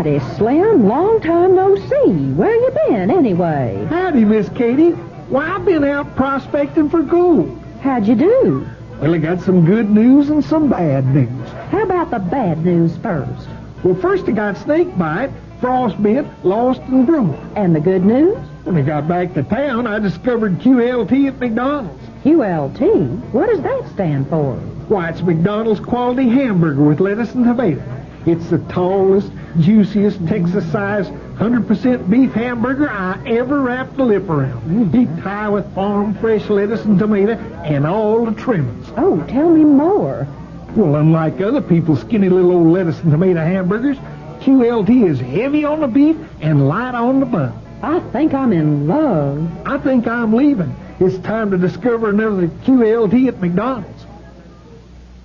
Howdy, Slim. Long time no see. Where you been, anyway? Howdy, Miss Katie. Why, I've been out prospecting for gold. How'd you do? Well, I got some good news and some bad news. How about the bad news first? Well, first I got snake bite, frostbite, lost, and broke. And the good news? When I got back to town, I discovered QLT at McDonald's. QLT? What does that stand for? Why, it's McDonald's quality hamburger with lettuce and tomato. It's the tallest, juiciest, Texas-sized, 100% beef hamburger I ever wrapped a lip around. Deep high with farm fresh lettuce and tomato and all the trimmings. Oh, tell me more. Well, unlike other people's skinny little old lettuce and tomato hamburgers, QLT is heavy on the beef and light on the bun. I think I'm in love. I think I'm leaving. It's time to discover another QLT at McDonald's.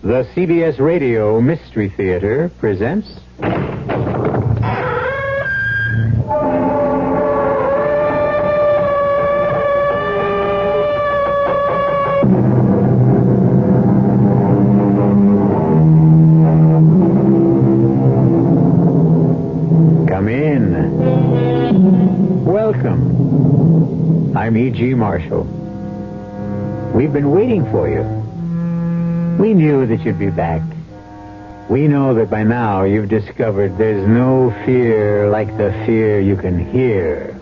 The CBS Radio Mystery Theater presents... Come in. Welcome. I'm E.G. Marshall. We've been waiting for you. We knew that you'd be back. We know that by now you've discovered there's no fear like the fear you can hear.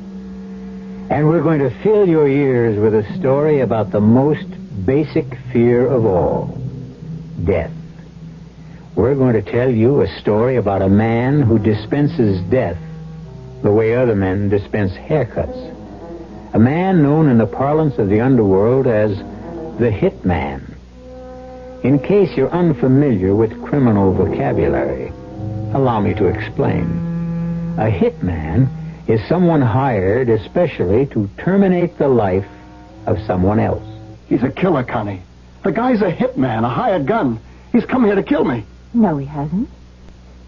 And we're going to fill your ears with a story about the most basic fear of all, death. We're going to tell you a story about a man who dispenses death the way other men dispense haircuts. A man known in the parlance of the underworld as the Hitman. In case you're unfamiliar with criminal vocabulary, allow me to explain. A hitman is someone hired especially to terminate the life of someone else. He's a killer, Connie. The guy's a hitman, a hired gun. He's come here to kill me. No, he hasn't.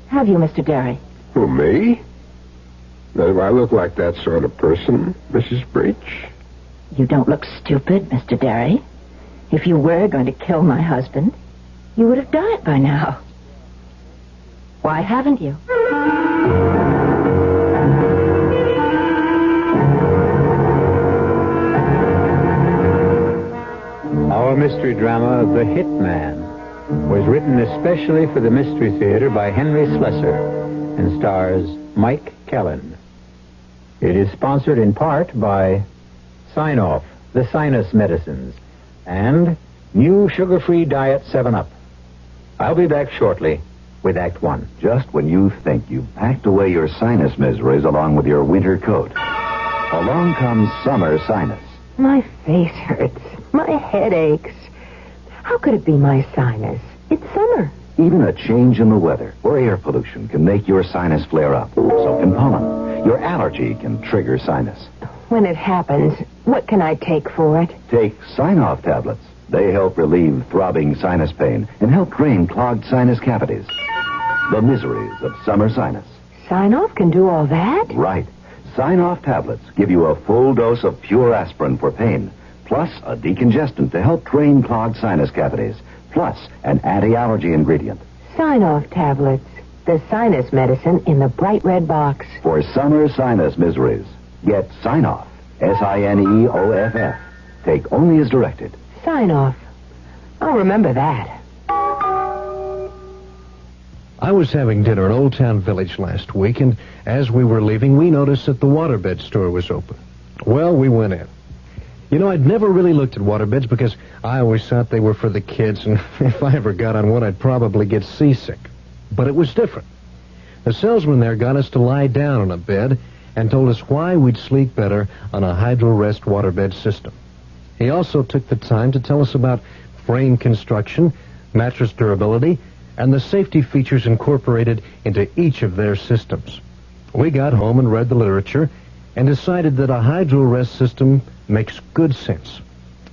Have you, Mr. Derry? Who, me? Do I look like that sort of person, Mrs. Breach? You don't look stupid, Mr. Derry. If you were going to kill my husband, you would have done it by now. Why haven't you? Our mystery drama, The Hitman, was written especially for the Mystery Theater by Henry Slesar and stars Mike Kellin. It is sponsored in part by Sign-Off, the sinus medicines, and new sugar-free Diet 7-Up. I'll be back shortly with Act One. Just when you think you've packed away your sinus miseries along with your winter coat, along comes summer sinus. My face hurts. My head aches. How could it be my sinus? It's summer. Even a change in the weather or air pollution can make your sinus flare up. So can pollen. Your allergy can trigger sinus. When it happens, what can I take for it? Take Sign-Off tablets. They help relieve throbbing sinus pain and help drain clogged sinus cavities. The miseries of summer sinus. Sign-Off can do all that? Right. Sign-Off tablets give you a full dose of pure aspirin for pain, plus a decongestant to help drain clogged sinus cavities, plus an anti-allergy ingredient. Sign-Off tablets. The sinus medicine in the bright red box. For summer sinus miseries, get Sign-Off. Signeoff. Take only as directed. Sign-Off. I'll remember that. I was having dinner in Old Town Village last week, and as we were leaving, we noticed that the waterbed store was open. Well, we went in. You know, I'd never really looked at waterbeds because I always thought they were for the kids, and if I ever got on one, I'd probably get seasick. But it was different. The salesman there got us to lie down on a bed and told us why we'd sleep better on a hydro-rest waterbed system. He also took the time to tell us about frame construction, mattress durability, and the safety features incorporated into each of their systems. We got home and read the literature and decided that a hydro-rest system makes good sense.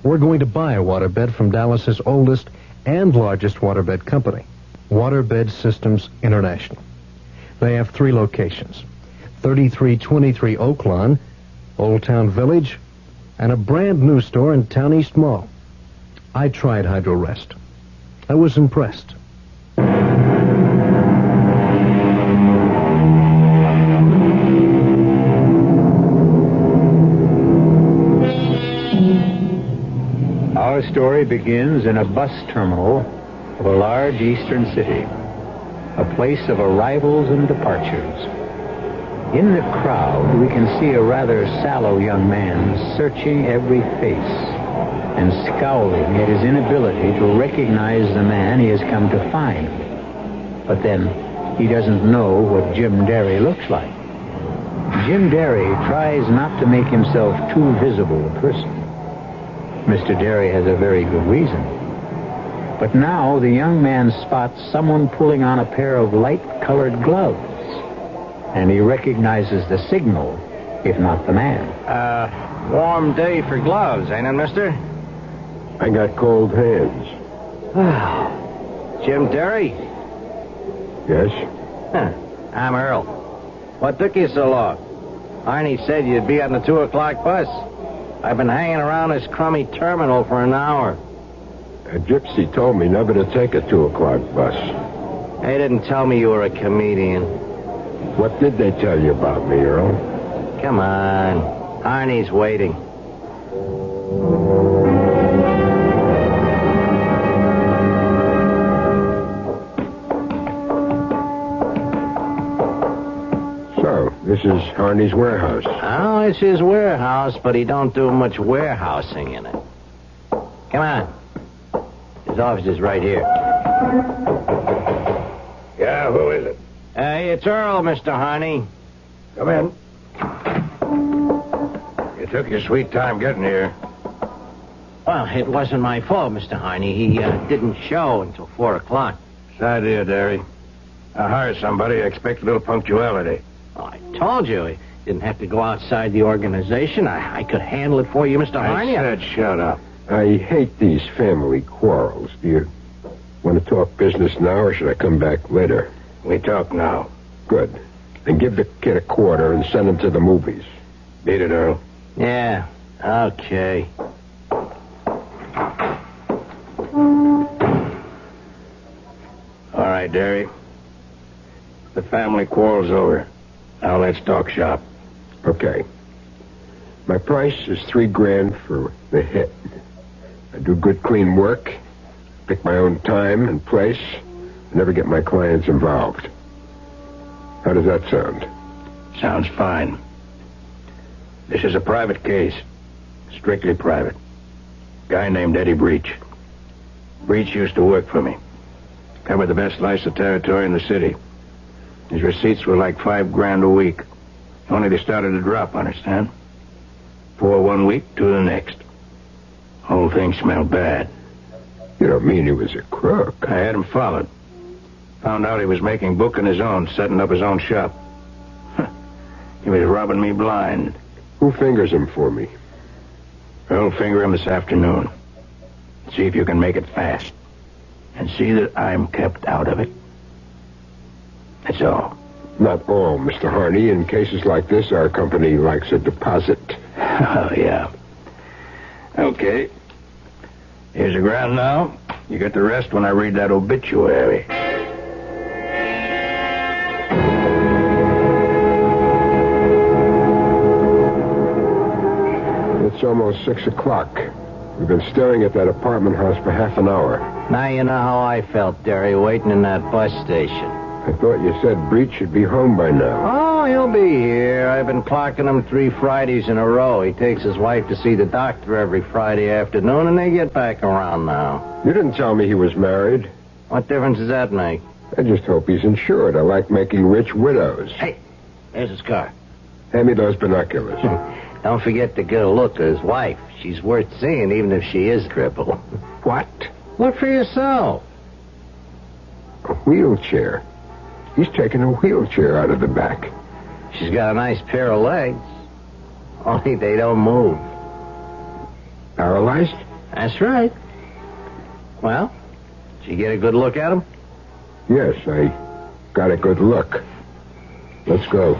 We're going to buy a waterbed from Dallas's oldest and largest waterbed company, Waterbed Systems International. They have 3 locations, 3323 Oaklawn, Old Town Village, and a brand new store in Town East Mall. I tried Hydro-Rest. I was impressed. story begins in a bus terminal of a large eastern city, a place of arrivals and departures. In the crowd, we can see a rather sallow young man searching every face and scowling at his inability to recognize the man he has come to find. But then, he doesn't know what Jim Derry looks like. Jim Derry tries not to make himself too visible a person. Mr. Derry has a very good reason. But now the young man spots someone pulling on a pair of light-colored gloves, and he recognizes the signal, if not the man. Warm day for gloves, ain't it, mister? I got cold hands. Jim Derry? Yes? I'm Earl. What took you so long? Arnie said you'd be on the 2 o'clock bus. I've been hanging around this crummy terminal for an hour. A gypsy told me never to take a 2 o'clock bus. They didn't tell me you were a comedian. What did they tell you about me, Earl? Come on. Arnie's waiting. So, this is Arnie's warehouse. Oh, it's his warehouse, but he don't do much warehousing in it. Come on. His office is right here. Yeah, who is it? Hey, it's Earl, Mr. Harney. Come in. You took your sweet time getting here. Well, it wasn't my fault, Mr. Harney. He didn't show until 4 o'clock. Sad idea, Derry. I hired somebody. I expect a little punctuality. Well, I told you, he didn't have to go outside the organization. I could handle it for you, Mr. Harney. I said shut up. I hate these family quarrels. Do you want to talk business now, or should I come back later? We talk now. Good. Then give the kid a quarter and send him to the movies. Beat it, Earl. Yeah, okay. All right, Derry. The family quarrel's over. Now let's talk shop. Okay. My price is $3,000 for the hit. I do good, clean work, pick my own time and place, and never get my clients involved. How does that sound? Sounds fine. This is a private case. Strictly private. Guy named Eddie Breach. Breach used to work for me. Covered the best slice of territory in the city. His receipts were like $5,000 a week. Only they started to drop, understand? 4 one week, 2 the next. Whole thing smelled bad. You don't mean he was a crook? I had him followed. Found out he was making book on his own, setting up his own shop. He was robbing me blind. Who fingers him for me? Earl, finger him this afternoon. See if you can make it fast. And see that I'm kept out of it. That's all. Not all, Mr. Harney. In cases like this, our company likes a deposit. Oh, yeah. Okay. Here's the ground now. You get the rest when I read that obituary. It's almost 6 o'clock. We've been staring at that apartment house for half an hour. Now you know how I felt, Derry, waiting in that bus station. I thought you said Breach should be home by now. Oh, he'll be here. I've been clocking him 3 Fridays in a row. He takes his wife to see the doctor every Friday afternoon, and they get back around now. You didn't tell me he was married. What difference does that make? I just hope he's insured. I like making rich widows. Hey, there's his car. Hand me those binoculars. Don't forget to get a look at his wife. She's worth seeing, even if she is crippled. What? Look for yourself. A wheelchair. He's taking a wheelchair out of the back. She's got a nice pair of legs. Only they don't move. Paralyzed? That's right. Well, did you get a good look at him? Yes, I got a good look. Let's go.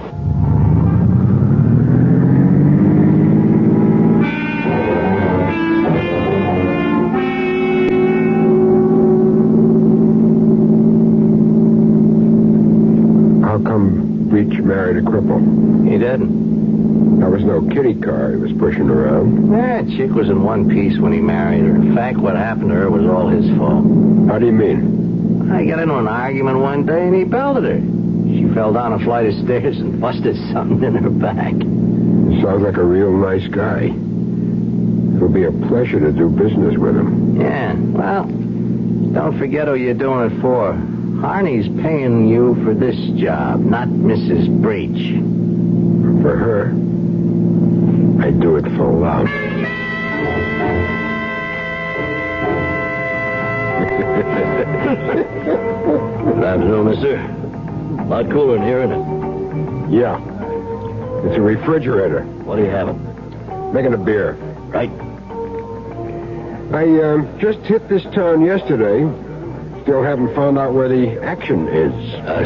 How come Breach married a cripple? He didn't. That was no kitty car he was pushing around. That chick was in one piece when he married her. In fact, what happened to her was all his fault. How do you mean? I got into an argument one day and he belted her. She fell down a flight of stairs and busted something in her back. Sounds like a real nice guy. It'll be a pleasure to do business with him. Yeah, well, don't forget who you're doing it for. Harney's paying you for this job, not Mrs. Breach. For her, I do it for love. Good afternoon, mister. A lot cooler in here, isn't it? Yeah. It's a refrigerator. What are you having? Making a beer. Right. I just hit this town yesterday. Still haven't found out where the action is.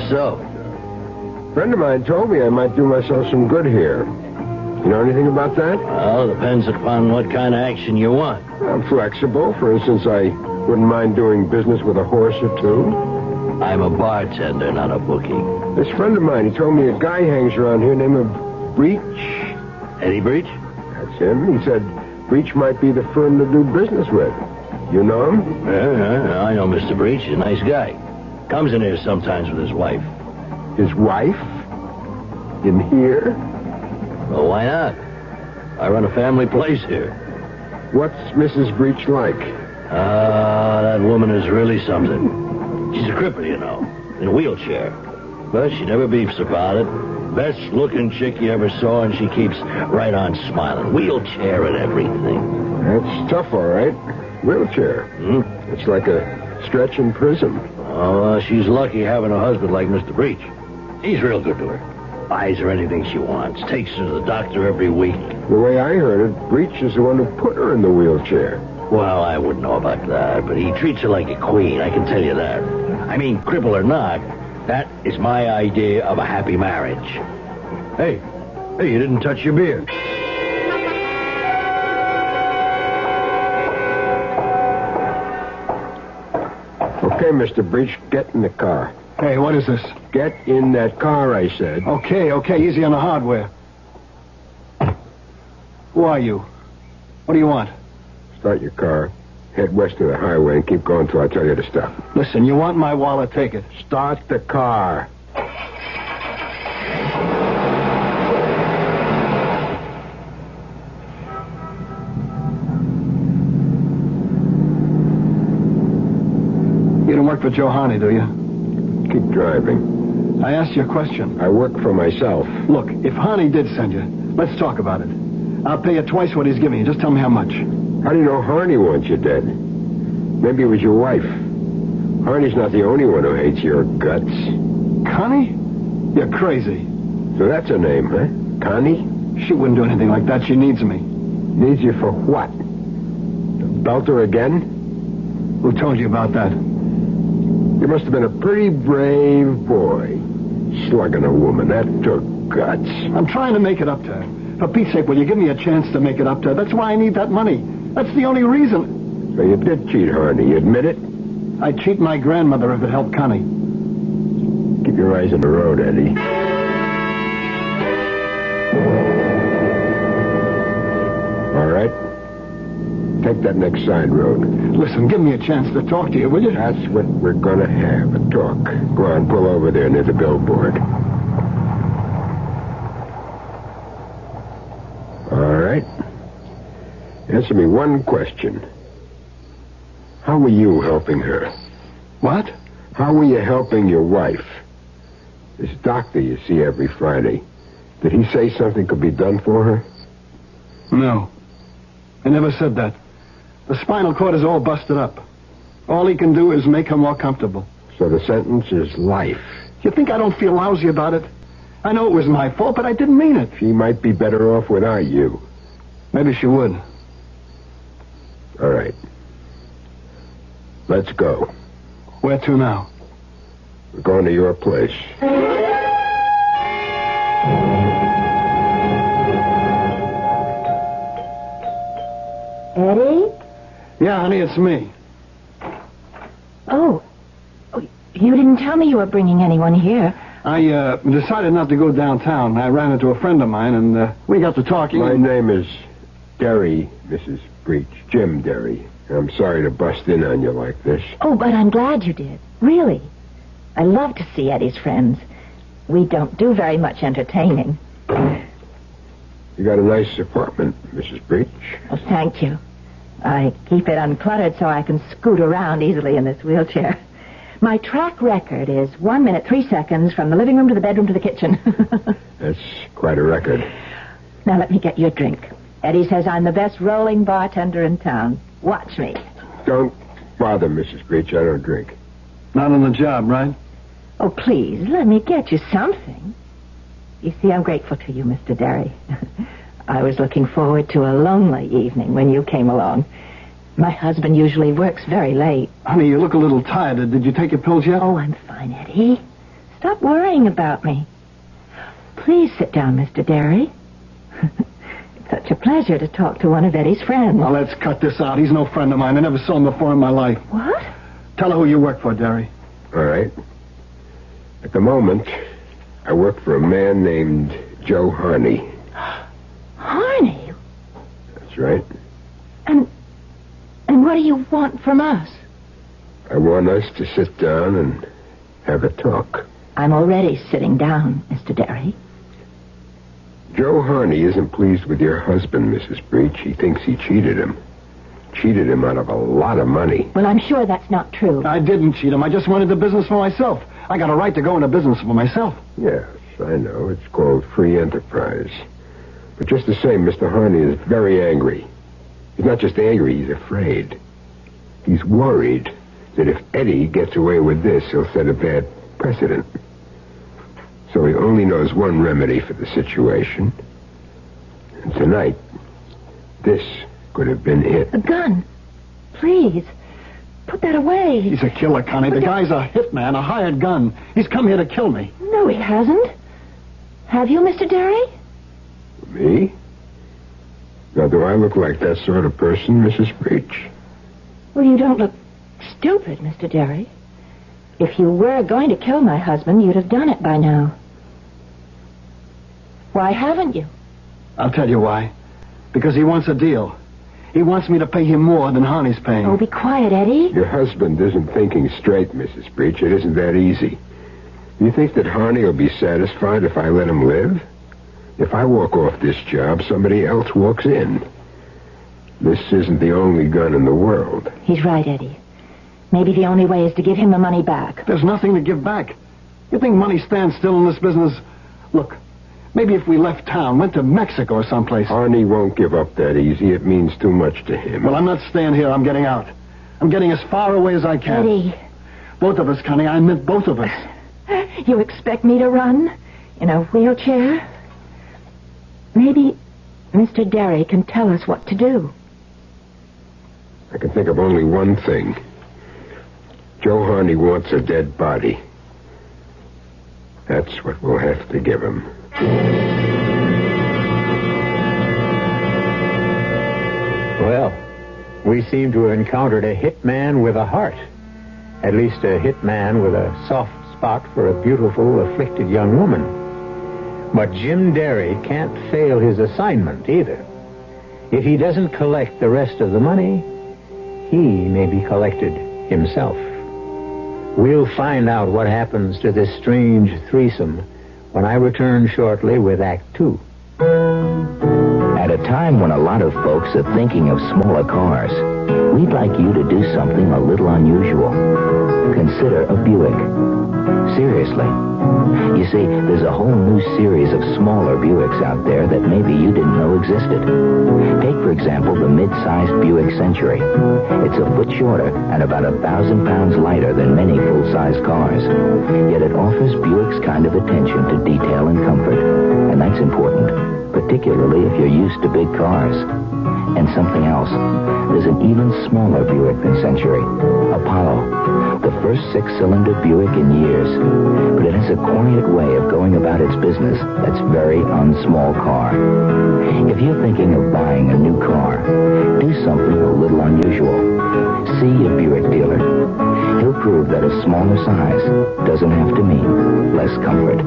So? A friend of mine told me I might do myself some good here. You know anything about that? Well, depends upon what kind of action you want. I'm flexible. For instance, I wouldn't mind doing business with a horse or two. I'm a bartender, not a bookie. This friend of mine, he told me a guy hangs around here named Breach. Eddie Breach? That's him. He said Breach might be the firm to do business with. You know him? Yeah, I know Mr. Breach. He's a nice guy. Comes in here sometimes with his wife. His wife? In here? Well, why not? I run a family place here. What's Mrs. Breach like? That woman is really something. She's a cripple, you know, in a wheelchair. But she never beefs about it. Best looking chick you ever saw, and she keeps right on smiling. Wheelchair and everything. That's tough, all right. Wheelchair. It's like a stretch in prison. Oh, she's lucky having a husband like Mr. Breach. He's real good to her. Buys her anything she wants. Takes her to the doctor every week. The way I heard it, Breach is the one who put her in the wheelchair. Well, I wouldn't know about that, but he treats her like a queen, I can tell you that. I mean, cripple or not, that is my idea of a happy marriage. Hey, you didn't touch your beer. Okay, Mr. Breach, get in the car. Hey, what is this? Get in that car, I said. Okay, easy on the hardware. Who are you? What do you want? Start your car, head west of the highway, and keep going till I tell you to stop. Listen, you want my wallet, take it. Start the car. You don't work for Joe Harney, do you? Keep driving. I asked you a question. I work for myself. Look, if Harney did send you, let's talk about it. I'll pay you twice what he's giving you. Just tell me how much. How do you know Harney wants you dead? Maybe it was your wife. Harney's not the only one who hates your guts. Connie? You're crazy. So that's her name, huh? Connie? She wouldn't do anything like that. She needs me. Needs you for what? To belt her again? Who told you about that? You must have been a pretty brave boy. Slugging a woman. That took guts. I'm trying to make it up to her. For Pete's sake, will you give me a chance to make it up to her? That's why I need that money. That's the only reason. So you did cheat Harney. You admit it? I'd cheat my grandmother if it helped Connie. Keep your eyes on the road, Eddie. All right. Take that next side road. Listen, give me a chance to talk to you, will you? That's what we're gonna have, a talk. Go on, pull over there near the billboard. All right. Answer me one question. How were you helping her? What? How were you helping your wife? This doctor you see every Friday, did he say something could be done for her? No. I never said that. The spinal cord is all busted up. All he can do is make her more comfortable. So the sentence is life. You think I don't feel lousy about it? I know it was my fault, but I didn't mean it. She might be better off without you. Maybe she would. All right. Let's go. Where to now? We're going to your place. Eddie? Yeah, honey, it's me. Oh, you didn't tell me you were bringing anyone here. I decided not to go downtown. I ran into a friend of mine, and we got to talking. My name is Derry, Mrs. Breach. Jim Derry. I'm sorry to bust in on you like this. Oh, but I'm glad you did. Really. I love to see Eddie's friends. We don't do very much entertaining. You got a nice apartment, Mrs. Breach. Oh, thank you. I keep it uncluttered so I can scoot around easily in this wheelchair. My track record is 1 minute, 3 seconds from the living room to the bedroom to the kitchen. That's quite a record. Now let me get you a drink. Eddie says I'm the best rolling bartender in town. Watch me. Don't bother, Mrs. Breach. I don't drink. Not on the job, right? Oh, please, let me get you something. You see, I'm grateful to you, Mr. Derry. I was looking forward to a lonely evening when you came along. My husband usually works very late. Honey, you look a little tired. Did you take your pills yet? Oh, I'm fine, Eddie. Stop worrying about me. Please sit down, Mr. Derry. It's such a pleasure to talk to one of Eddie's friends. Now, let's cut this out. He's no friend of mine. I never saw him before in my life. What? Tell her who you work for, Derry. All right. At the moment, I work for a man named Joe Harney. Harney? That's right. And what do you want from us? I want us to sit down and have a talk. I'm already sitting down, Mr. Derry. Joe Harney isn't pleased with your husband, Mrs. Breach. He thinks he cheated him. Cheated him out of a lot of money. Well, I'm sure that's not true. I didn't cheat him. I just wanted the business for myself. I got a right to go into business for myself. Yes, I know. It's called free enterprise. But just the same, Mr. Harney is very angry. He's not just angry, he's afraid. He's worried that if Eddie gets away with this, he'll set a bad precedent. So he only knows one remedy for the situation. And tonight, this could have been it. A gun. Please. Put that away. He's a killer, Connie. The guy's a hitman, a hired gun. He's come here to kill me. No, he hasn't. Have you, Mr. Derry? Me? Now, do I look like that sort of person, Mrs. Breach? Well, you don't look stupid, Mr. Derry. If you were going to kill my husband, you'd have done it by now. Why haven't you? I'll tell you why. Because he wants a deal. He wants me to pay him more than Harney's paying. Oh, be quiet, Eddie. Your husband isn't thinking straight, Mrs. Breach. It isn't that easy. You think that Harney will be satisfied if I let him live? If I walk off this job, somebody else walks in. This isn't the only gun in the world. He's right, Eddie. Maybe the only way is to give him the money back. There's nothing to give back. You think money stands still in this business? Look, maybe if we left town, went to Mexico or someplace. Harney won't give up that easy. It means too much to him. Well, I'm not staying here. I'm getting out. I'm getting as far away as I can. Eddie. Both of us, Connie. I meant both of us. You expect me to run? In a wheelchair? Maybe Mr. Derry can tell us what to do. I can think of only one thing. Joe Harney wants a dead body. That's what we'll have to give him. Well, we seem to have encountered a hitman with a heart. At least a hitman with a soft spot for a beautiful, afflicted young woman. But Jim Derry can't fail his assignment either. If he doesn't collect the rest of the money, he may be collected himself. We'll find out what happens to this strange threesome when I return shortly with Act 2. At a time when a lot of folks are thinking of smaller cars, we'd like you to do something a little unusual. Consider a Buick. Seriously. You see, there's a whole new series of smaller Buicks out there that maybe you didn't know existed. Take, for example, the mid-sized Buick Century. It's a foot shorter and about 1,000 pounds lighter than many full-size cars. Yet it offers Buick's kind of attention to detail and comfort. And that's important, particularly if you're used to big cars. And something else. There's an even smaller Buick than Century. Apollo. The first 6-cylinder Buick in years. But it has a quiet way of going about its business that's very unsmall car. If you're thinking of buying a new car, do something a little unusual. See a Buick dealer. He'll prove that a smaller size doesn't have to mean less comfort.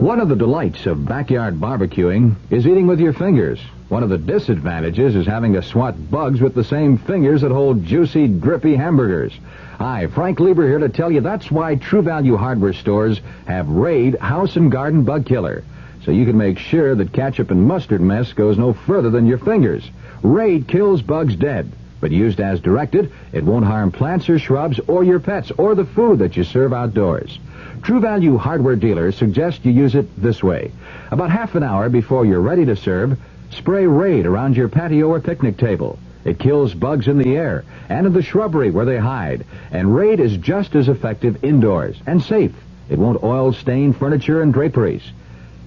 One of the delights of backyard barbecuing is eating with your fingers. One of the disadvantages is having to swat bugs with the same fingers that hold juicy, drippy hamburgers. Hi, Frank Lieber here to tell you that's why True Value hardware stores have Raid House and Garden Bug Killer. So you can make sure that ketchup and mustard mess goes no further than your fingers. Raid kills bugs dead, but used as directed, it won't harm plants or shrubs or your pets or the food that you serve outdoors. True Value hardware dealers suggest you use it this way. About half an hour before you're ready to serve, spray Raid around your patio or picnic table. It kills bugs in the air and in the shrubbery where they hide. And Raid is just as effective indoors and safe. It won't oil stain furniture and draperies.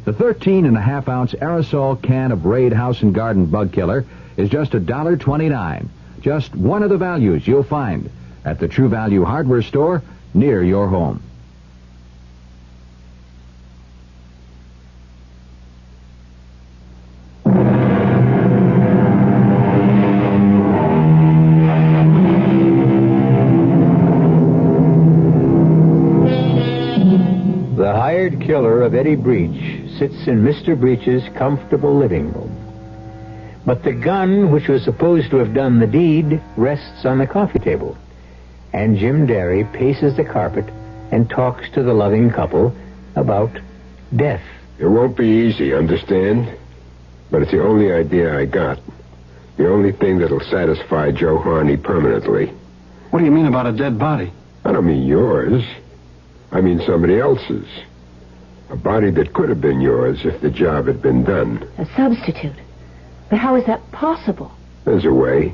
The 13.5-ounce aerosol can of Raid House and Garden Bug Killer is just $1.29. Just one of the values you'll find at the True Value hardware store near your home. The hired killer of Eddie Breach sits in Mr. Breach's comfortable living room. But the gun, which was supposed to have done the deed, rests on the coffee table. And Jim Derry paces the carpet and talks to the loving couple about death. It won't be easy, understand? But it's the only idea I got. The only thing that'll satisfy Joe Harney permanently. What do you mean about a dead body? I don't mean yours. I mean somebody else's. A body that could have been yours if the job had been done. A substitute? But how is that possible? There's a way.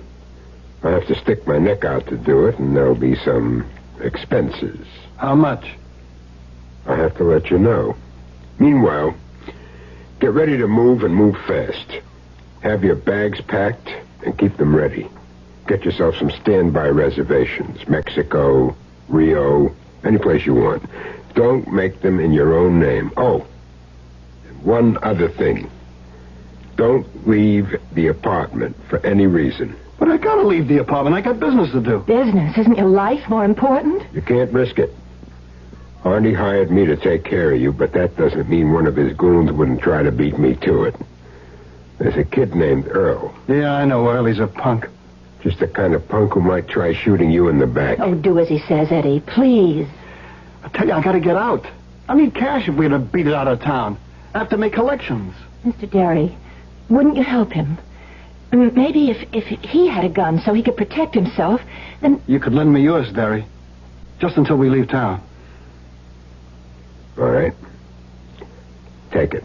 I have to stick my neck out to do it, and there'll be some expenses. How much? I have to let you know. Meanwhile, get ready to move and move fast. Have your bags packed and keep them ready. Get yourself some standby reservations. Mexico, Rio, any place you want. Don't make them in your own name. Oh, and one other thing. Don't leave the apartment for any reason. But I gotta leave the apartment. I got business to do. Business? Isn't your life more important? You can't risk it. Arnie hired me to take care of you, but that doesn't mean one of his goons wouldn't try to beat me to it. There's a kid named Earl. Yeah, I know Earl. He's a punk. Just the kind of punk who might try shooting you in the back. Oh, do as he says, Eddie, please. I tell you, I gotta get out. I need cash if we're gonna beat it out of town. I have to make collections. Mr. Derry, wouldn't you help him? Maybe if he had a gun so he could protect himself, then... You could lend me yours, Derry. Just until we leave town. All right. Take it.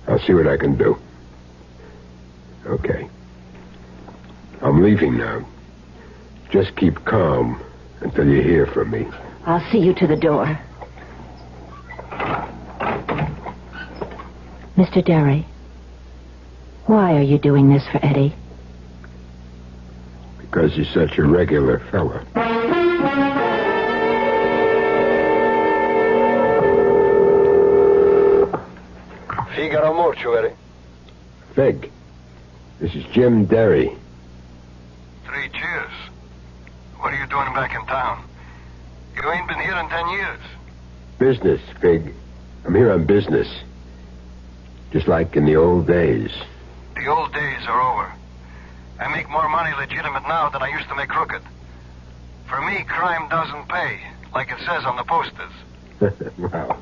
I'll see what I can do. Okay. I'm leaving now. Just keep calm until you hear from me. I'll see you to the door. Mr. Derry, why are you doing this for Eddie? Because he's such a regular fella. Figaro mortuary. Fig, this is Jim Derry. 3 cheers. What are you doing back in town? You ain't been here in 10 years. Business, Fig. I'm here on business. Just like in the old days. The old days are over. I make more money legitimate now than I used to make crooked. For me, crime doesn't pay, like it says on the posters. Wow.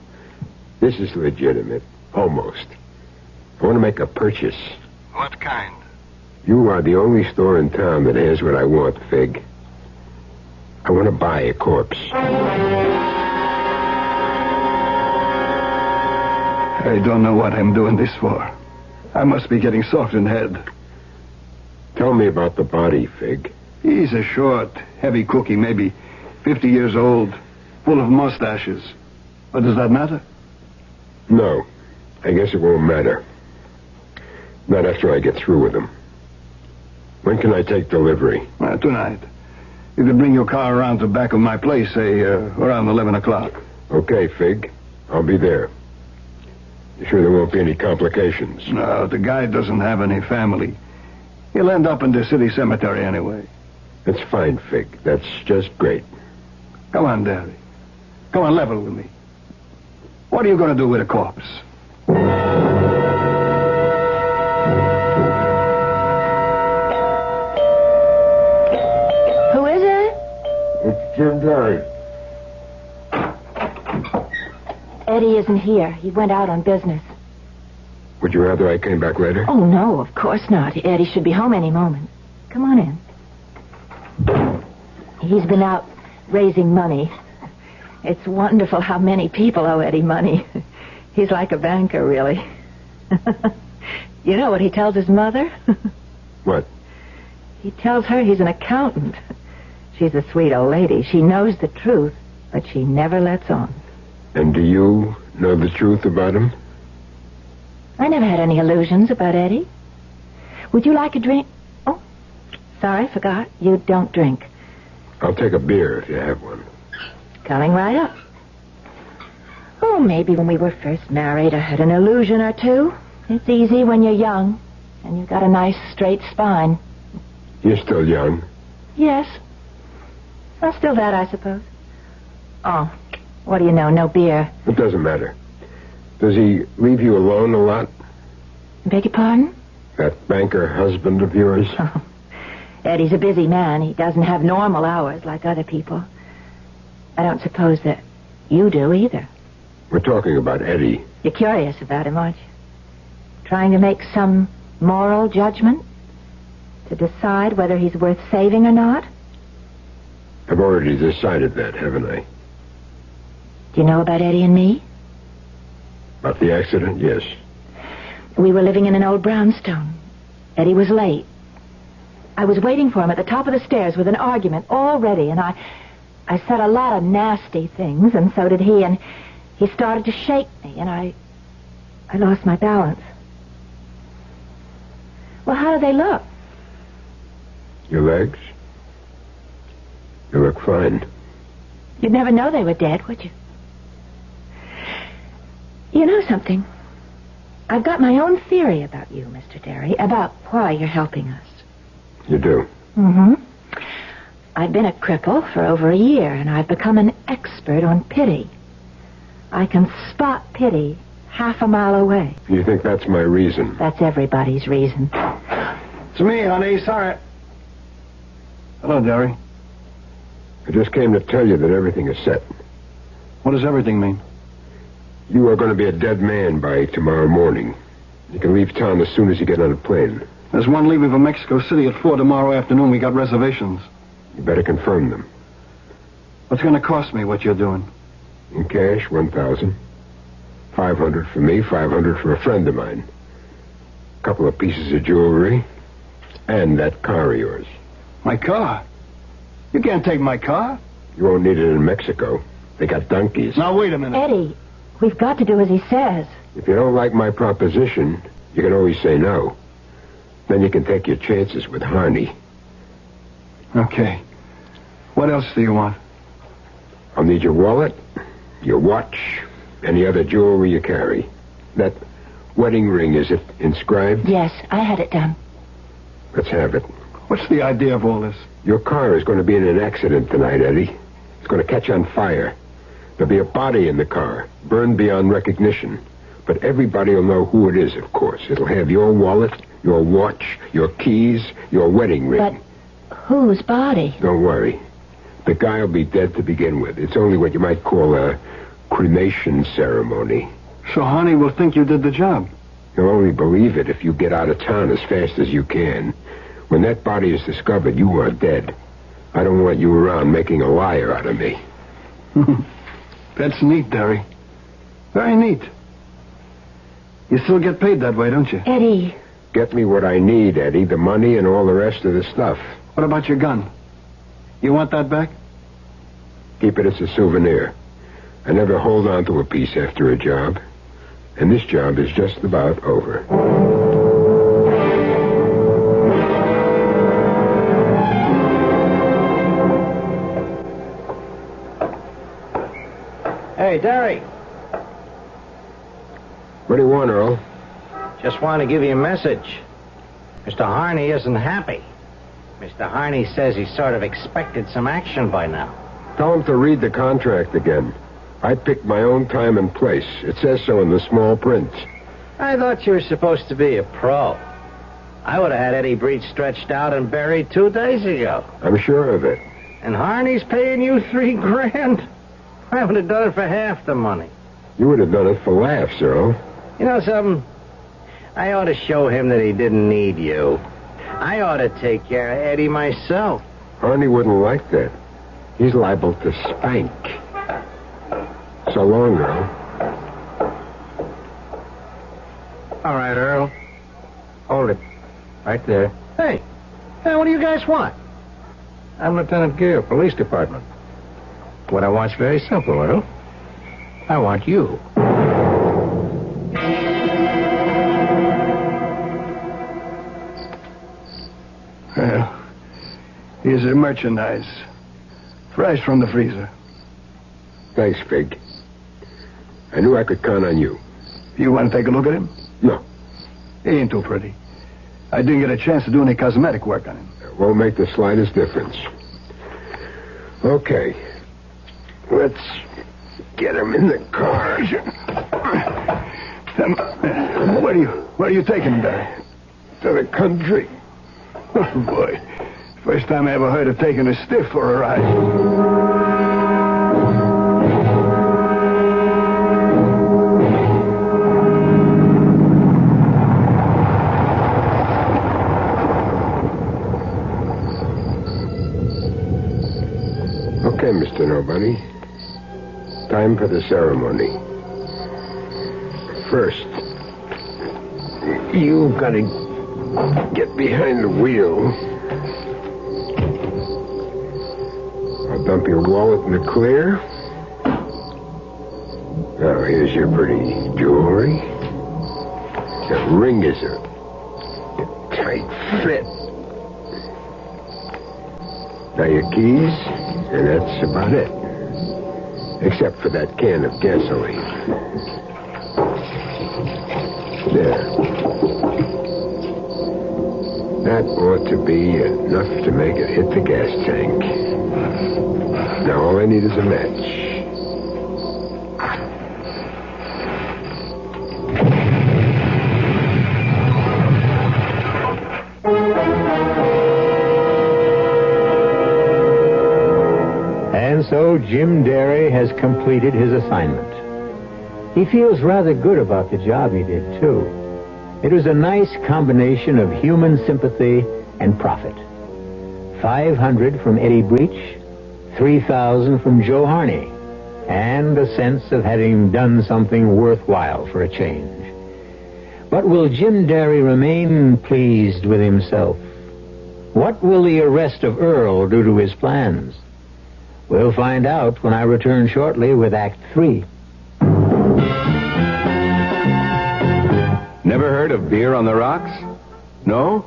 This is legitimate. Almost. I want to make a purchase. What kind? You are the only store in town that has what I want, Fig. I want to buy a corpse. I don't know what I'm doing this for. I must be getting soft in head. Tell me about the body, Fig. He's a short, heavy cookie, maybe 50 years old, full of mustaches. But does that matter? No. I guess it won't matter. Not after I get through with him. When can I take delivery? Tonight. You can bring your car around to the back of my place, say, around 11 o'clock. Okay, Fig. I'll be there. You sure there won't be any complications? No, the guy doesn't have any family. He'll end up in the city cemetery anyway. That's fine, Fig. That's just great. Come on, Daddy. Come on, level with me. What are you going to do with a corpse? Who is it? It's Jim Derry. Eddie isn't here. He went out on business. Would you rather I came back later? Oh, no, of course not. Eddie should be home any moment. Come on in. He's been out raising money. It's wonderful how many people owe Eddie money. He's like a banker, really. You know what he tells his mother? What? He tells her he's an accountant. She's a sweet old lady. She knows the truth, but she never lets on. And do you know the truth about him? I never had any illusions about Eddie. Would you like a drink? Oh, sorry, forgot. You don't drink. I'll take a beer if you have one. Coming right up. Oh, maybe when we were first married, I had an illusion or two. It's easy when you're young, and you've got a nice straight spine. You're still young. Yes. Well, still that, I suppose. Oh, what do you know? No beer. It doesn't matter. Does he leave you alone a lot? Beg your pardon? That banker husband of yours? Oh, Eddie's a busy man. He doesn't have normal hours like other people. I don't suppose that you do either. We're talking about Eddie. You're curious about him, aren't you? Trying to make some moral judgment? To decide whether he's worth saving or not? I've already decided that, haven't I? Do you know about Eddie and me? About the accident? Yes. We were living in an old brownstone. Eddie was late. I was waiting for him at the top of the stairs with an argument all ready, and I said a lot of nasty things, and so did he, and he started to shake me, and I lost my balance. Well, how do they look? Your legs? They look fine. You'd never know they were dead, would you? You know something? I've got my own theory about you, Mr. Derry, about why you're helping us. You do? Mm-hmm. I've been a cripple for over a year, and I've become an expert on pity. I can spot pity half a mile away. You think that's my reason? That's everybody's reason. It's me, honey. Sorry. Hello, Derry. I just came to tell you that everything is set. What does everything mean? You are going to be a dead man by tomorrow morning. You can leave town as soon as you get on a plane. There's one leaving for Mexico City at 4 tomorrow afternoon. We got reservations. You better confirm them. What's going to cost me what you're doing? In cash, $1,000. $500 for me, $500 for a friend of mine. A couple of pieces of jewelry. And that car of yours. My car? You can't take my car. You won't need it in Mexico. They got donkeys. Now, wait a minute. Eddie, we've got to do as he says. If you don't like my proposition, you can always say no. Then you can take your chances with Harney. Okay. What else do you want? I'll need your wallet, your watch, any other jewelry you carry. That wedding ring, is it inscribed? Yes, I had it done. Let's have it. What's the idea of all this? Your car is going to be in an accident tonight, Eddie. It's going to catch on fire. There'll be a body in the car, burned beyond recognition. But everybody will know who it is, of course. It'll have your wallet, your watch, your keys, your wedding ring. But whose body? Don't worry. The guy will be dead to begin with. It's only what you might call a cremation ceremony. So Harney will think you did the job. He'll only believe it if you get out of town as fast as you can. When that body is discovered, you are dead. I don't want you around making a liar out of me. That's neat, Derry. Very neat. You still get paid that way, don't you? Eddie. Get me what I need, Eddie. The money and all the rest of the stuff. What about your gun? You want that back? Keep it as a souvenir. I never hold on to a piece after a job. And this job is just about over. Hey, Derry. What do you want, Earl? Just want to give you a message. Mr. Harney isn't happy. Mr. Harney says he sort of expected some action by now. Tell him to read the contract again. I picked my own time and place. It says so in the small print. I thought you were supposed to be a pro. I would have had Eddie Breach stretched out and buried 2 days ago. I'm sure of it. And Harney's paying you $3,000? I would have done it for half the money. You would have done it for laughs, Earl. You know something? I ought to show him that he didn't need you. I ought to take care of Eddie myself. Harney wouldn't like that. He's liable to spank. So long, Earl. All right, Earl. Hold it. Right there. Hey, what do you guys want? I'm Lieutenant Gear, Police Department. What I want's very simple, Earl. I want you. Well, here's the merchandise. Fresh from the freezer. Thanks, Fig. I knew I could count on you. You want to take a look at him? No. He ain't too pretty. I didn't get a chance to do any cosmetic work on him. It won't make the slightest difference. Okay. Let's get him in the car. Where are you taking him, Barry? To the country. Oh, boy. First time I ever heard of taking a stiff for a ride. Okay, Mr. Nobody. Time for the ceremony. First, you gotta get behind the wheel. I'll dump your wallet in the clear. Now, here's your pretty jewelry. That ring is a tight fit. Now your keys, and that's about it. Except for that can of gasoline. There. That ought to be enough to make it hit the gas tank. Now all I need is a match. And so Jim Derry has completed his assignment. He feels rather good about the job he did, too. It was a nice combination of human sympathy and profit. 500 from Eddie Breach, 3,000 from Joe Harney, and a sense of having done something worthwhile for a change. But will Jim Derry remain pleased with himself? What will the arrest of Earl do to his plans? We'll find out when I return shortly with Act 3. Never heard of beer on the rocks? No?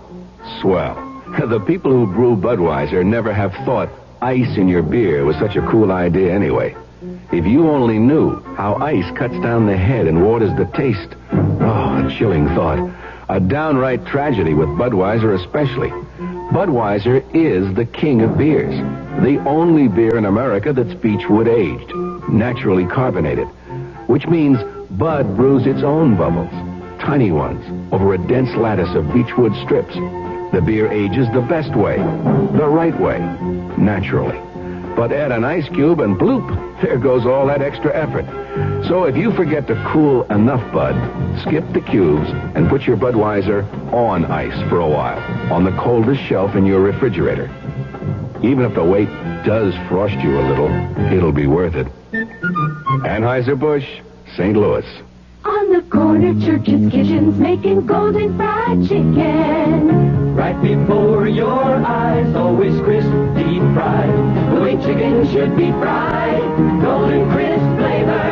Swell. The people who brew Budweiser never have thought ice in your beer was such a cool idea anyway. If you only knew how ice cuts down the head and waters the taste. Oh, a chilling thought. A downright tragedy with Budweiser especially. Budweiser is the king of beers. The only beer in America that's beechwood aged, naturally carbonated. Which means Bud brews its own bubbles. Tiny ones, over a dense lattice of beechwood strips. The beer ages the best way, the right way, naturally. But add an ice cube and bloop, there goes all that extra effort. So if you forget to cool enough Bud, skip the cubes and put your Budweiser on ice for a while, on the coldest shelf in your refrigerator. Even if the wait does frost you a little, it'll be worth it. Anheuser-Busch, St. Louis. On the corner, churches, kitchens, making golden fried chicken. Right before your eyes, always crisp, deep fried. The way chicken should be fried. Golden crisp flavor,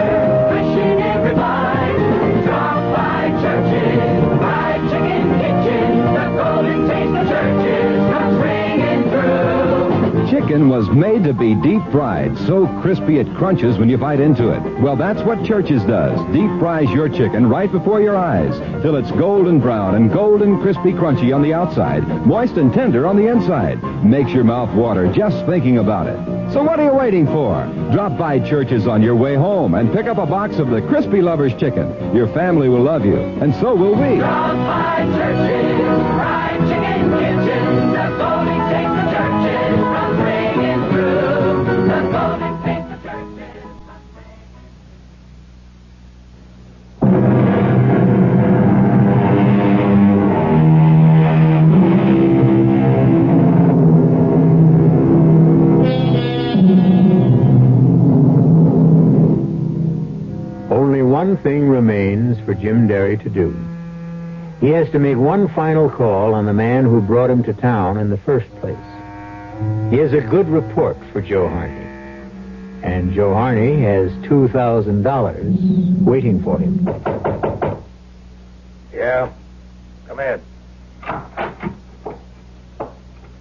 fresh in every bite. Drop by Churches, fried chicken kitchen. The golden taste of Churches comes ringing through. Chicken chicken was made to be deep fried, so crispy it crunches when you bite into it. Well, that's what Church's does. Deep fries your chicken right before your eyes till it's golden brown and golden crispy crunchy on the outside, moist and tender on the inside. Makes your mouth water just thinking about it. So what are you waiting for? Drop by Church's on your way home and pick up a box of the Crispy Lovers chicken. Your family will love you, and so will we. Drop by Church's Fried Chicken Kitchen. The golden taste of Church's from ringing through. The golden taste of Church's. Only one thing remains for Jim Derry to do. He has to make one final call on the man who brought him to town in the first place. He has a good report for Joe Harney. And Joe Harney has $2,000 waiting for him. Yeah? Come in.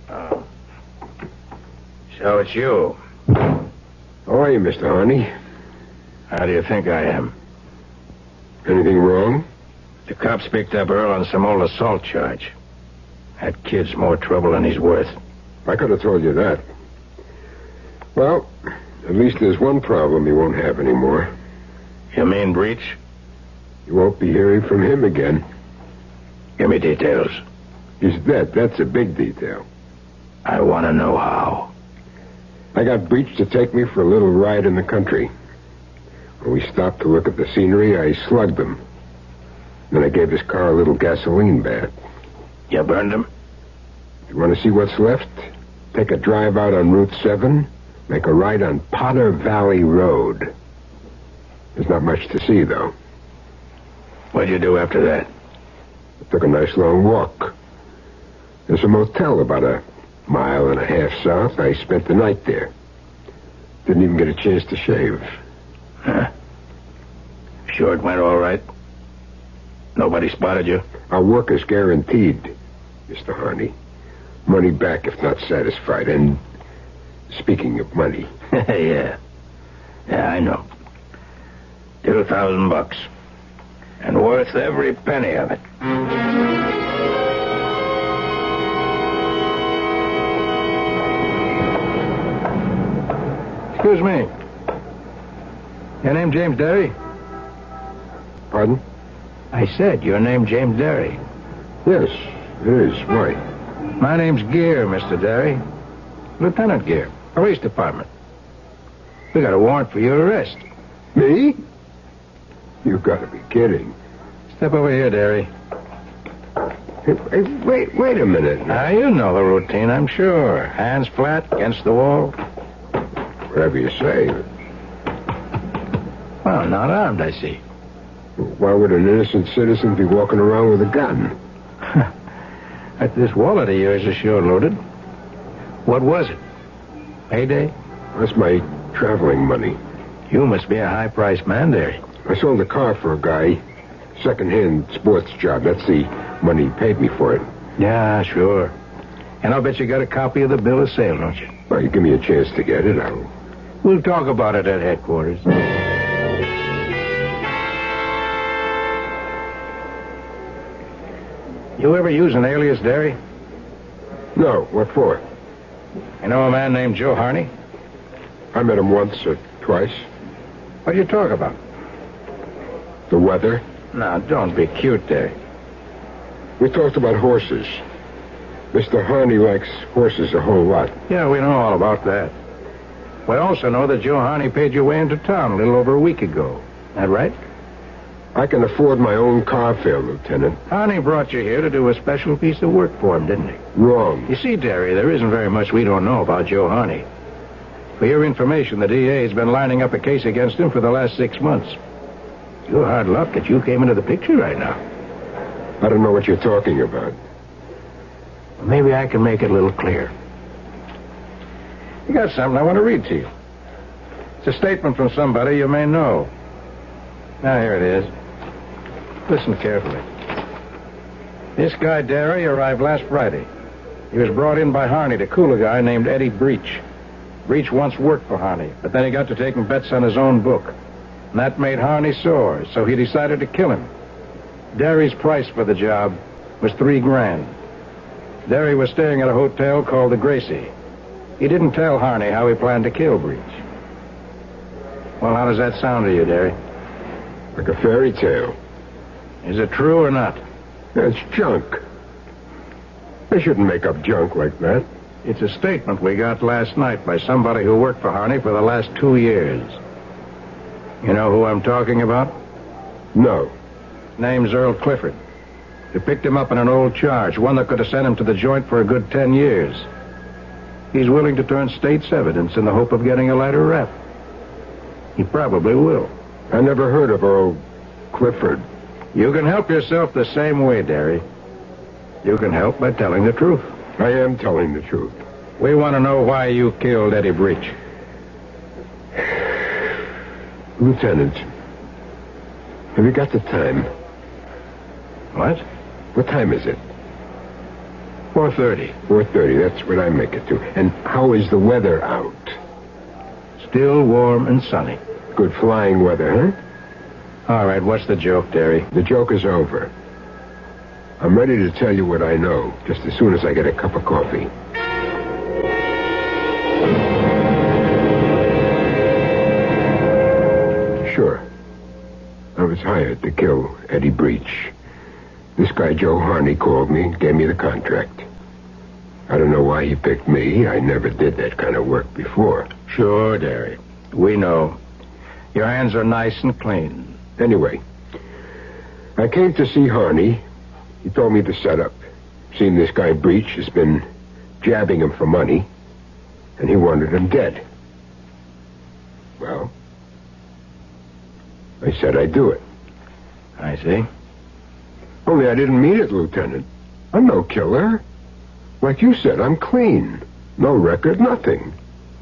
Oh. So it's you. How are you, Mr. Harney? How do you think I am? Anything wrong? The cops picked up Earl on some old assault charge. That kid's more trouble than he's worth. I could have told you that. Well, at least there's one problem he won't have anymore. You mean breach? You won't be hearing from him again. Give me details. He's dead. That's a big detail. I want to know how. I got Breach to take me for a little ride in the country. When we stopped to look at the scenery, I slugged him. Then I gave his car a little gasoline bath. You burned him? You want to see what's left? Take a drive out on Route 7, make a right on Potter Valley Road. There's not much to see, though. What'd you do after that? I took a nice long walk. There's a motel about a mile and a half south. I spent the night there. Didn't even get a chance to shave. Huh? Sure it went all right? Nobody spotted you? Our work is guaranteed, Mr. Harney. Money back if not satisfied. And speaking of money... Yeah, I know. $2,000. And worth every penny of it. Excuse me. Your name James Derry? Pardon? I said your name James Derry. Yes, it is. Why? My name's Gear, Mr. Derry. Lieutenant Gear, Police Department. We got a warrant for your arrest. Me? You've got to be kidding. Step over here, Derry. Hey, wait a minute. Now, you know the routine, I'm sure. Hands flat against the wall. Whatever you say. Well, not armed, I see. Why would an innocent citizen be walking around with a gun? At this wallet of yours is sure loaded. What was it? Payday? That's my traveling money. You must be a high-priced man, Derry. I sold a car for a guy. Second-hand sports job. That's the money he paid me for it. Yeah, sure. And I'll bet you got a copy of the bill of sale, don't you? Well, you give me a chance to get it, We'll talk about it at headquarters. You ever use an alias, Derry? No, what for? You know a man named Joe Harney? I met him once or twice. What do you talk about? The weather. Now, don't be cute, Derry. We talked about horses. Mr. Harney likes horses a whole lot. Yeah, we know all about that. We also know that Joe Harney paid your way into town a little over a week ago. That right? I can afford my own car fare, Lieutenant. Harney brought you here to do a special piece of work for him, didn't he? Wrong. You see, Derry, there isn't very much we don't know about Joe Harney. For your information, the DA has been lining up a case against him for the last 6 months. You're hard luck that you came into the picture right now. I don't know what you're talking about. Maybe I can make it a little clear. You got something I want to read to you. It's a statement from somebody you may know. Now, here it is. Listen carefully. This guy, Derry, arrived last Friday. He was brought in by Harney to cool a guy named Eddie Breach. Breach once worked for Harney, but then he got to taking bets on his own book. And that made Harney sore, so he decided to kill him. Derry's price for the job was $3,000. Derry was staying at a hotel called the Gracie. He didn't tell Harney how he planned to kill Breach. Well, how does that sound to you, Derry? Like a fairy tale. Is it true or not? It's junk. They shouldn't make up junk like that. It's a statement we got last night by somebody who worked for Harney for the last 2 years. You know who I'm talking about? No. Name's Earl Clifford. They picked him up on an old charge, one that could have sent him to the joint for a good 10 years. He's willing to turn state's evidence in the hope of getting a lighter rep. He probably will. I never heard of Earl Clifford. You can help yourself the same way, Derry. You can help by telling the truth. I am telling the truth. We want to know why you killed Eddie Breach. Lieutenant, have you got the time? What? What time is it? 4:30. 4:30, that's what I make it to. And how is the weather out? Still warm and sunny. Good flying weather, huh? All right, what's the joke, Derry? The joke is over. I'm ready to tell you what I know, just as soon as I get a cup of coffee. Sure. I was hired to kill Eddie Breach. This guy, Joe Harney, called me, gave me the contract. I don't know why he picked me. I never did that kind of work before. Sure, Derry. We know. Your hands are nice and clean. Anyway, I came to see Harney. He told me the setup. Seen this guy Breach has been jabbing him for money, and he wanted him dead. Well, I said I'd do it. I see. Only I didn't mean it, Lieutenant. I'm no killer. Like you said, I'm clean. No record, nothing.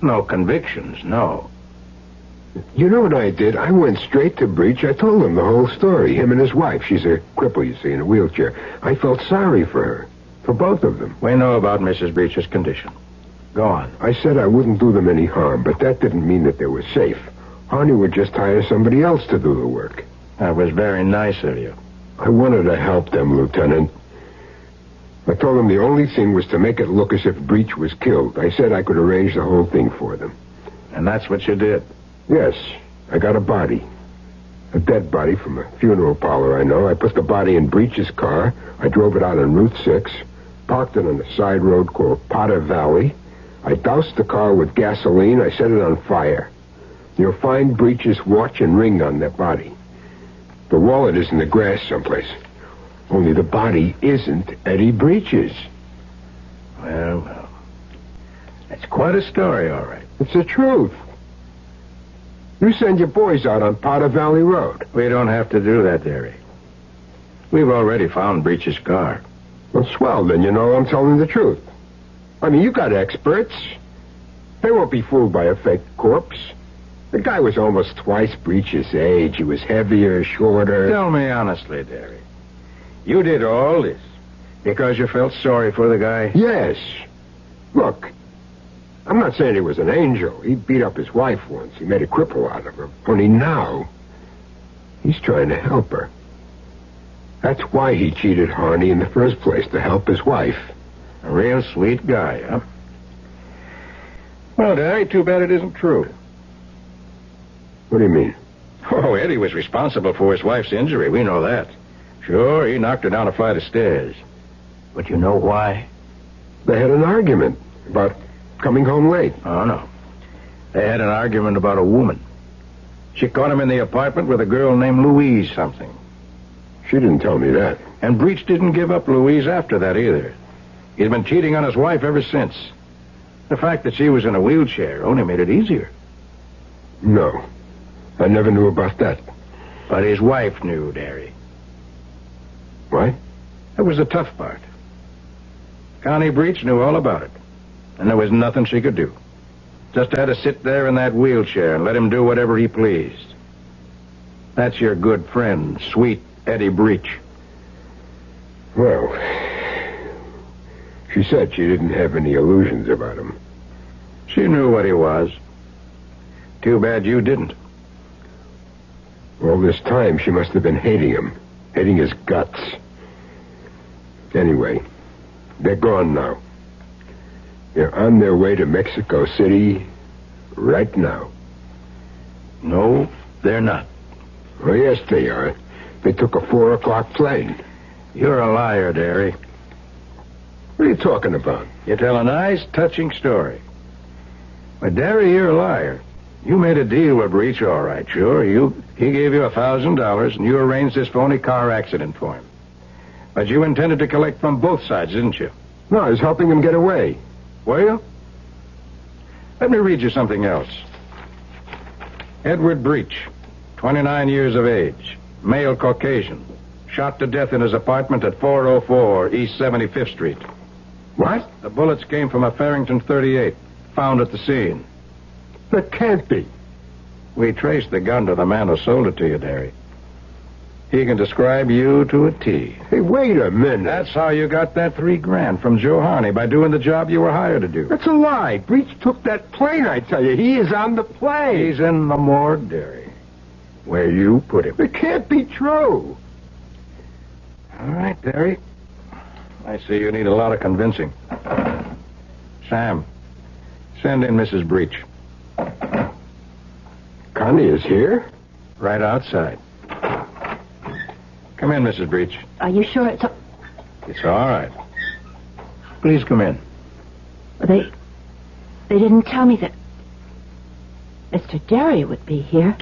No convictions, no. You know what I did? I went straight to Breach. I told him the whole story. Him and his wife. She's a cripple, you see, in a wheelchair. I felt sorry for her. For both of them. We know about Mrs. Breach's condition. Go on. I said I wouldn't do them any harm, but that didn't mean that they were safe. Harney would just hire somebody else to do the work. That was very nice of you. I wanted to help them, Lieutenant. I told them the only thing was to make it look as if Breach was killed. I said I could arrange the whole thing for them. And that's what you did? Yes. I got a body. A dead body from a funeral parlor I know. I put the body in Breach's car. I drove it out on Route 6, parked it on a side road called Potter Valley. I doused the car with gasoline. I set it on fire. You'll find Breach's watch and ring on that body. The wallet is in the grass someplace. Only the body isn't Eddie Breach's. Well, that's quite a story, all right. It's the truth. You send your boys out on Potter Valley Road. We don't have to do that, Derry. We've already found Breach's car. Well, swell, then you know I'm telling the truth. I mean, you got experts. They won't be fooled by a fake corpse. The guy was almost twice Breach's age. He was heavier, shorter. Tell me honestly, Derry. You did all this because you felt sorry for the guy? Yes. Look, I'm not saying he was an angel. He beat up his wife once. He made a cripple out of her. Only now, he's trying to help her. That's why he cheated Harney in the first place, to help his wife. A real sweet guy, huh? Well, Derry, too bad it isn't true. What do you mean? Oh, Eddie was responsible for his wife's injury. We know that. Sure, he knocked her down a flight of stairs. But you know why? They had an argument about coming home late. Oh, no. They had an argument about a woman. She caught him in the apartment with a girl named Louise something. She didn't tell me that. And Breach didn't give up Louise after that either. He'd been cheating on his wife ever since. The fact that she was in a wheelchair only made it easier. No. I never knew about that. But his wife knew, Derry. What? That was the tough part. Connie Breach knew all about it. And there was nothing she could do. Just had to sit there in that wheelchair and let him do whatever he pleased. That's your good friend, sweet Eddie Breach. Well, she said she didn't have any illusions about him. She knew what he was. Too bad you didn't. All this time, she must have been hating him. Hating his guts. Anyway, they're gone now. They're on their way to Mexico City right now. No, they're not. Oh, yes, they are. They took a 4 o'clock plane. You're a liar, Derry. What are you talking about? You tell a nice, touching story. But, Derry, you're a liar. You made a deal with Breach, all right, sure. He gave you $1,000, and you arranged this phony car accident for him. But you intended to collect from both sides, didn't you? No, I was helping him get away. Were you? Let me read you something else. Edward Breach, 29 years of age, male Caucasian, shot to death in his apartment at 404 East 75th Street. What? The bullets came from a Farrington .38, found at the scene. That can't be. We traced the gun to the man who sold it to you, Derry. He can describe you to a T. Hey, wait a minute. That's how you got that $3,000 from Joe Harney, by doing the job you were hired to do. That's a lie. Breach took that plane, I tell you. He is on the plane. He's in the morgue, Derry. Where you put him. It can't be true. All right, Derry. I see you need a lot of convincing. Sam, send in Mrs. Breach. Connie is here? Right outside. Come in, Mrs. Breach. Are you sure it's... It's all right. Please come in. They didn't tell me that Mr. Derry would be here.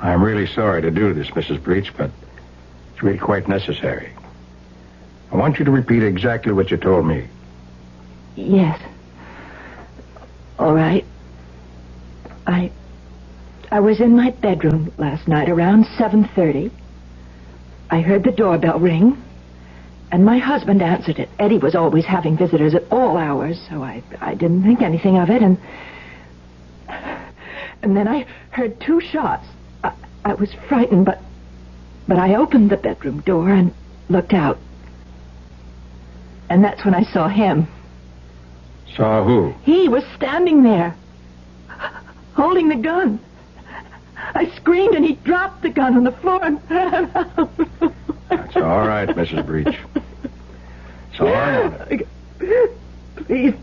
I'm really sorry to do this, Mrs. Breach, but it's really quite necessary. I want you to repeat exactly what you told me. Yes. All right. I was in my bedroom last night around 7:30. I heard the doorbell ring, and my husband answered it. Eddie was always having visitors at all hours, so I didn't think anything of it, and then I heard 2 shots. I was frightened, but I opened the bedroom door and looked out. And that's when I saw him. Saw who? He was standing there, holding the gun. I screamed, and he dropped the gun on the floor and ran out. That's all right, Mrs. Breach. It's all right. Please,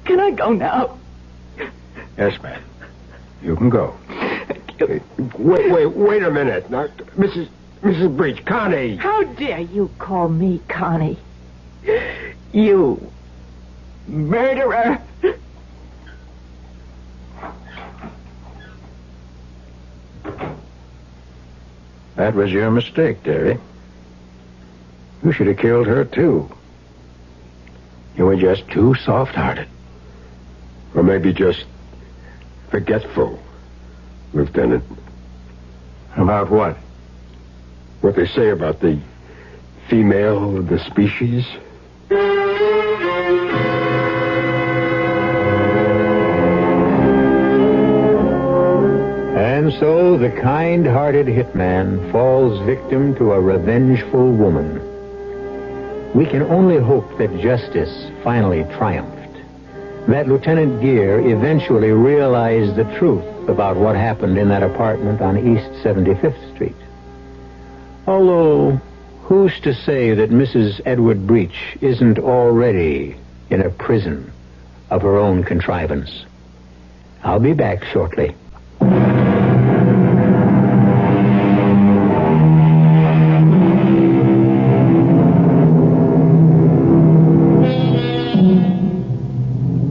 can I go now? Yes, ma'am. You can go. Wait a minute. Now, Mrs. Breach, Connie. How dare you call me Connie? You murderer. That was your mistake, Derry. You should have killed her, too. You were just too soft-hearted. Or maybe just forgetful, Lieutenant. About what? What they say about the female of the species. And so the kind-hearted hitman falls victim to a revengeful woman. We can only hope that justice finally triumphed, that Lieutenant Gere eventually realized the truth about what happened in that apartment on East 75th Street. Although, who's to say that Mrs. Edward Breach isn't already in a prison of her own contrivance? I'll be back shortly.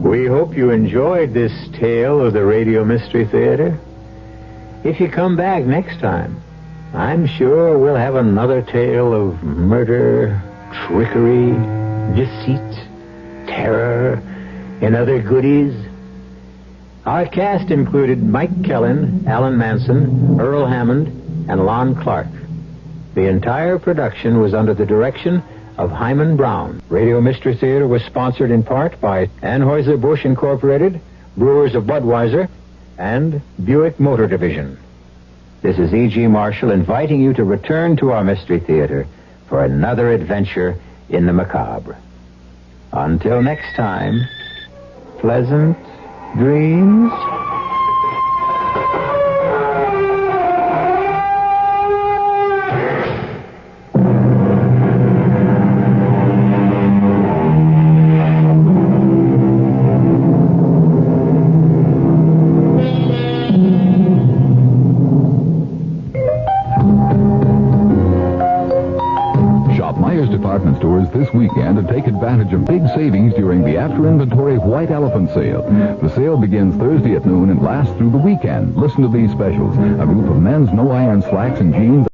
We hope you enjoyed this tale of the Radio Mystery Theater. If you come back next time, I'm sure we'll have another tale of murder, trickery, deceit, terror, and other goodies. Our cast included Mike Kellin, Alan Manson, Earl Hammond, and Lon Clark. The entire production was under the direction of Himan Brown. Radio Mystery Theater was sponsored in part by Anheuser-Busch Incorporated, Brewers of Budweiser, and Buick Motor Division. This is E.G. Marshall inviting you to return to our Mystery Theater for another adventure in the macabre. Until next time, Pleasant dreams. Department stores this weekend and take advantage of big savings during the After Inventory White Elephant Sale. The sale begins Thursday at noon and lasts through the weekend. Listen to these specials. A group of men's no-iron slacks and jeans